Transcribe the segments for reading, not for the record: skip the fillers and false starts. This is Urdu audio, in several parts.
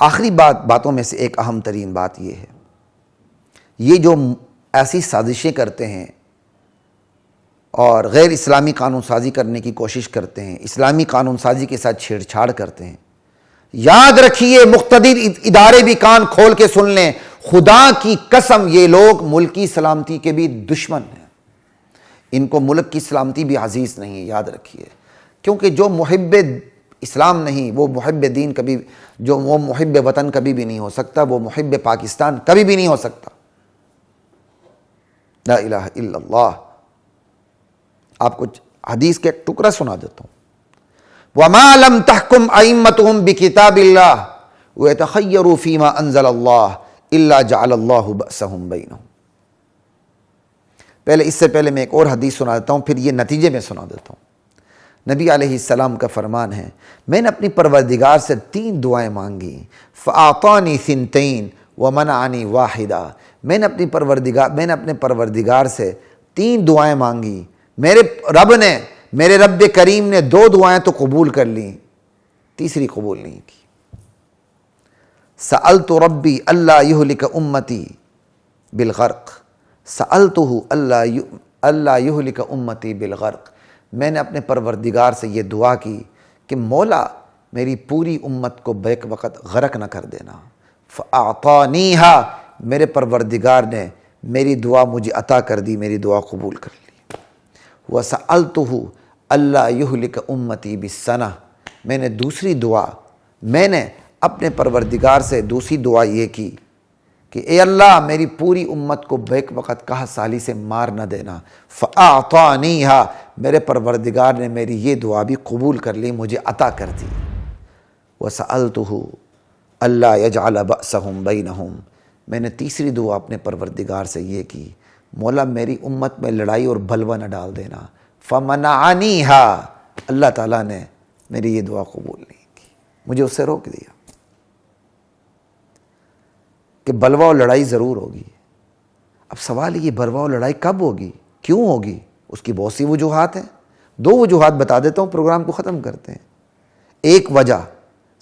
آخری باتوں میں سے ایک اہم ترین بات یہ ہے، یہ جو ایسی سازشیں کرتے ہیں اور غیر اسلامی قانون سازی کرنے کی کوشش کرتے ہیں، اسلامی قانون سازی کے ساتھ چھیڑ چھاڑ کرتے ہیں، یاد رکھیے مقتدر ادارے بھی کان کھول کے سن لیں، خدا کی قسم یہ لوگ ملک کی سلامتی کے بھی دشمن ہیں، ان کو ملک کی سلامتی بھی عزیز نہیں ہے، یاد رکھیے، کیونکہ جو محب اسلام نہیں وہ محب دین کبھی، جو وہ محب وطن کبھی بھی نہیں ہو سکتا، وہ محب پاکستان کبھی بھی نہیں ہو سکتا۔ لا الہ الا اللہ۔ آپ کو حدیث کے ایک ٹکڑا سنا دیتا ہوں، وَمَا لَمْ تَحْكُمْ أَئِمَّتُهُمْ بِكِتَابِ اللَّهِ وَيَتَخَيَّرُوا فِي مَا أَنزَلَ اللَّهُ إِلَّا جَعَلَ اللَّهُ بَأْسَهُمْ بَيْنَهُمْ۔ اس سے پہلے میں ایک اور حدیث سنا دیتا ہوں، پھر یہ نتیجے میں سنا دیتا ہوں۔ نبی علیہ السلام کا فرمان ہے، میں نے اپنی پروردگار سے 3 دعائیں مانگی، فَأَعْطَانِي ثِنْتَيْن وَمَنَعَنِي وَاحِدًا۔ میں نے اپنے پروردگار سے 3 دعائیں مانگی، میرے رب کریم نے 2 دعائیں تو قبول کر لیں، تیسری قبول نہیں کی۔ سألت ربی اللہ یہلک امتی بالغرق، سألتہ اللہ یہلک امتی بالغرق، میں نے اپنے پروردگار سے یہ دعا کی کہ مولا میری پوری امت کو بیک وقت غرق نہ کر دینا، فأعطانیہا، میرے پروردگار نے میری دعا مجھے عطا کر دی، میری دعا قبول کر لی۔ وَسَأَلْتُهُ اللہ یہلک امتی بالسنہ، میں نے اپنے پروردگار سے دوسری دعا یہ کی کہ اے اللہ میری پوری امت کو بیک وقت قحط سالی سے مار نہ دینا، فَأَعْطَانِيهَا، میرے پروردگار نے میری یہ دعا بھی قبول کر لی، مجھے عطا کر دی۔ وَسَأَلْتُهُ اللہ يَجْعَلَ بَأْسَهُمْ بَيْنَهُمْ، میں نے تیسری دعا اپنے پروردگار سے یہ کی، مولا میری امت میں لڑائی اور بلوہ نہ ڈال دینا، فَمَنَعَنِيهَا، اللہ تعالیٰ نے میری یہ دعا قبول نہیں کی، مجھے اس سے روک دیا کہ بلوہ اور لڑائی ضرور ہوگی۔ اب سوال یہ بلوہ اور لڑائی کب ہوگی، کیوں ہوگی؟ اس کی بہت سی وجوہات ہیں، 2 وجوہات بتا دیتا ہوں، پروگرام کو ختم کرتے ہیں۔ ایک وجہ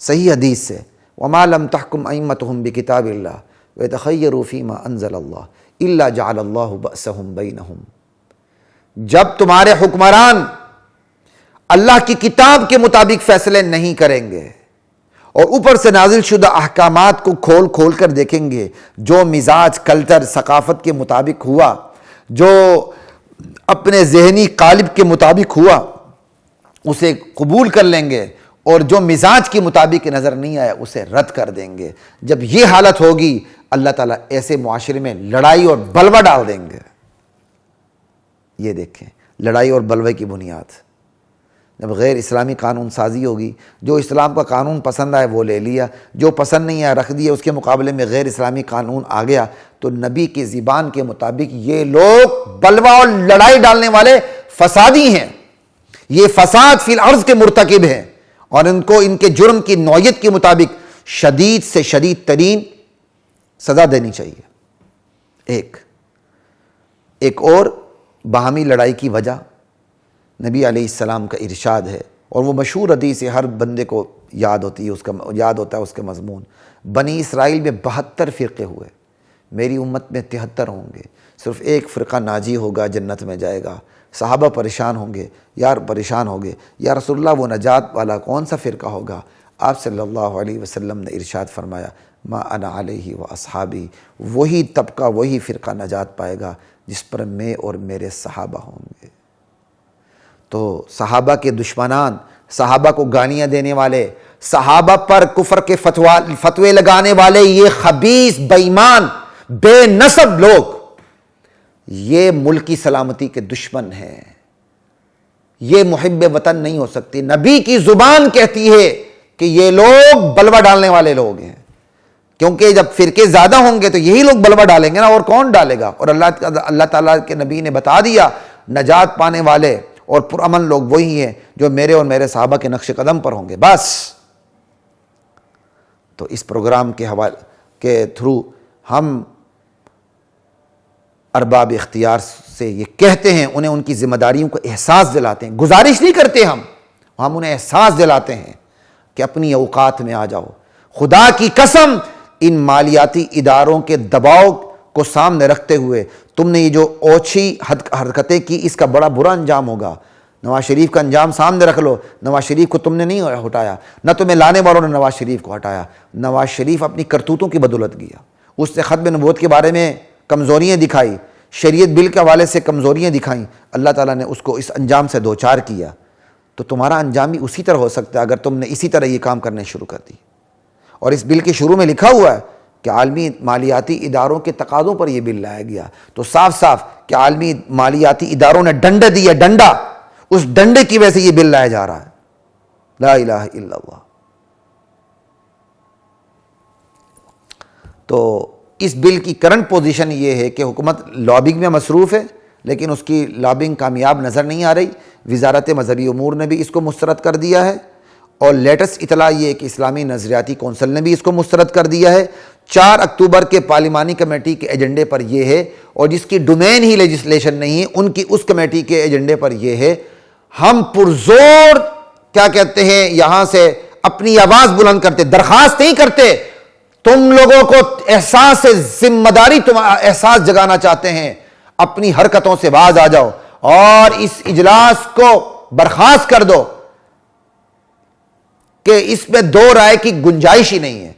صحیح حدیث سے، وَمَا لَمْ تَحْكُمْ أَئِمَّتُهُمْ بِكِتَابِ اللَّهِ وَيَتَخَيَّرُوا فِي مَا أَنزَلَ اللَّهُ إِلَّا جَعَلَ اللَّهُ بَأْسَهُمْ بَيْنَهُمْ، جب تمہارے حکمران اللہ کی کتاب کے مطابق فیصلے نہیں کریں گے اور اوپر سے نازل شدہ احکامات کو کھول کھول کر دیکھیں گے، جو مزاج، کلچر، ثقافت کے مطابق ہوا، جو اپنے ذہنی قالب کے مطابق ہوا اسے قبول کر لیں گے، اور جو مزاج کی مطابق نظر نہیں آیا اسے رد کر دیں گے۔ جب یہ حالت ہوگی اللہ تعالیٰ ایسے معاشرے میں لڑائی اور بلوہ ڈال دیں گے۔ یہ دیکھیں لڑائی اور بلوے کی بنیاد، جب غیر اسلامی قانون سازی ہوگی، جو اسلام کا قانون پسند آئے وہ لے لیا، جو پسند نہیں آیا رکھ دیا، اس کے مقابلے میں غیر اسلامی قانون آ گیا، تو نبی کی زبان کے مطابق یہ لوگ بلوہ اور لڑائی ڈالنے والے فسادی ہیں، یہ فساد فی الارض کے مرتکب ہیں، اور ان کو ان کے جرم کی نوعیت کے مطابق شدید سے شدید ترین سزا دینی چاہیے۔ ایک اور باہمی لڑائی کی وجہ نبی علیہ السلام کا ارشاد ہے، اور وہ مشہور حدیث ہے، ہر بندے کو یاد ہوتا ہے اس کا مضمون، بنی اسرائیل میں 72 فرقے ہوئے، میری امت میں 73 ہوں گے، صرف ایک فرقہ ناجی ہوگا، جنت میں جائے گا۔ صحابہ پریشان ہوں گے، یا رسول اللہ وہ نجات والا کون سا فرقہ ہوگا؟ آپ صلی اللہ علیہ وسلم نے ارشاد فرمایا، ما انا علیہ و اصحابی، وہی طبقہ، وہی فرقہ نجات پائے گا جس پر میں اور میرے صحابہ ہوں گے۔ تو صحابہ کے دشمنان، صحابہ کو گالیاں دینے والے، صحابہ پر کفر کے فتوے لگانے والے، یہ خبیث، بے ایمان، بے نسب لوگ، یہ ملک کی سلامتی کے دشمن ہیں، یہ محب وطن نہیں ہو سکتی۔ نبی کی زبان کہتی ہے کہ یہ لوگ بلوہ ڈالنے والے لوگ ہیں، کیونکہ جب فرقے زیادہ ہوں گے تو یہی لوگ بلوہ ڈالیں گے نا، اور کون ڈالے گا؟ اور اللہ تعالیٰ کے نبی نے بتا دیا، نجات پانے والے اور پرامن لوگ وہی ہیں جو میرے اور میرے صحابہ کے نقش قدم پر ہوں گے، بس۔ تو اس پروگرام کے حوالے کے تھرو ہم ارباب اختیار سے یہ کہتے ہیں، انہیں ان کی ذمہ داریوں کو احساس دلاتے ہیں، گزارش نہیں کرتے، ہم انہیں احساس دلاتے ہیں کہ اپنی اوقات میں آ جاؤ، خدا کی قسم ان مالیاتی اداروں کے دباؤ کو سامنے رکھتے ہوئے تم نے یہ جو اوچھی حرکتیں کی، اس کا بڑا برا انجام ہوگا۔ نواز شریف کا انجام سامنے رکھ لو، نواز شریف کو تم نے نہیں ہٹایا، نہ تمہیں لانے والوں نے نواز شریف کو ہٹایا، نواز شریف اپنی کرتوتوں کی بدولت گیا۔ اس نے ختم نبوت کے بارے میں کمزوریاں دکھائی، شریعت بل کے حوالے سے کمزوریاں دکھائیں، اللہ تعالیٰ نے اس کو اس انجام سے دوچار کیا۔ تو تمہارا انجام بھی اسی طرح ہو سکتا ہے اگر تم نے اسی طرح یہ کام کرنے شروع کر دی۔ اور اس بل کے شروع میں لکھا ہوا ہے کہ عالمی مالیاتی اداروں کے تقاضوں پر یہ بل لایا گیا، تو صاف صاف کہ عالمی مالیاتی اداروں نے ڈنڈا دیا، ڈنڈا، اس ڈنڈے کی وجہ سے یہ بل لایا جا رہا ہے۔ لا الہ الا اللہ۔ تو اس بل کی کرنٹ پوزیشن یہ ہے کہ حکومت لابنگ میں مصروف ہے، لیکن اس کی لابنگ کامیاب نظر نہیں آ رہی۔ وزارت مذہبی امور نے بھی اس کو مسترد کر دیا ہے، اور لیٹسٹ اطلاع یہ ہے کہ اسلامی نظریاتی کونسل نے بھی اس کو مسترد کر دیا ہے۔ 4 اکتوبر کے پارلیمانی کمیٹی کے ایجنڈے پر یہ ہے، اور جس کی ڈومین ہی لیجسلیشن نہیں ہے، ان کی اس کمیٹی کے ایجنڈے پر یہ ہے، ہم پرزور کیا کہتے ہیں یہاں سے اپنی آواز بلند کرتے، درخواست نہیں کرتے، تم لوگوں کو احساس ذمہ داری، تم احساس جگانا چاہتے ہیں، اپنی حرکتوں سے باز آ جاؤ اور اس اجلاس کو برخاست کر دو کہ اس میں 2 رائے کی گنجائش ہی نہیں ہے۔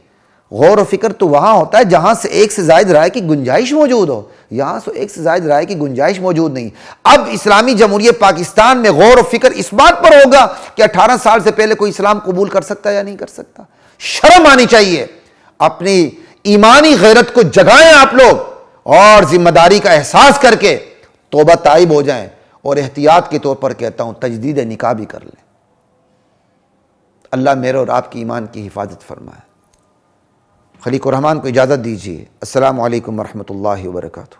غور و فکر تو وہاں ہوتا ہے جہاں سے ایک سے زائد رائے کی گنجائش موجود ہو، یہاں سے ایک سے زائد رائے کی گنجائش موجود نہیں۔ اب اسلامی جمہوریہ پاکستان میں غور و فکر اس بات پر ہوگا کہ 18 سال سے پہلے کوئی اسلام قبول کر سکتا ہے یا نہیں کر سکتا۔ شرم آنی چاہیے، اپنی ایمانی غیرت کو جگائیں آپ لوگ، اور ذمہ داری کا احساس کر کے توبہ تائب ہو جائیں، اور احتیاط کے طور پر کہتا ہوں تجدید نکاح بھی کر لیں۔ اللہ میرے اور آپ کی ایمان کی حفاظت فرمائے۔ خلیق الرحمن کو اجازت دیجیے۔ السلام علیکم ورحمۃ اللہ وبرکاتہ۔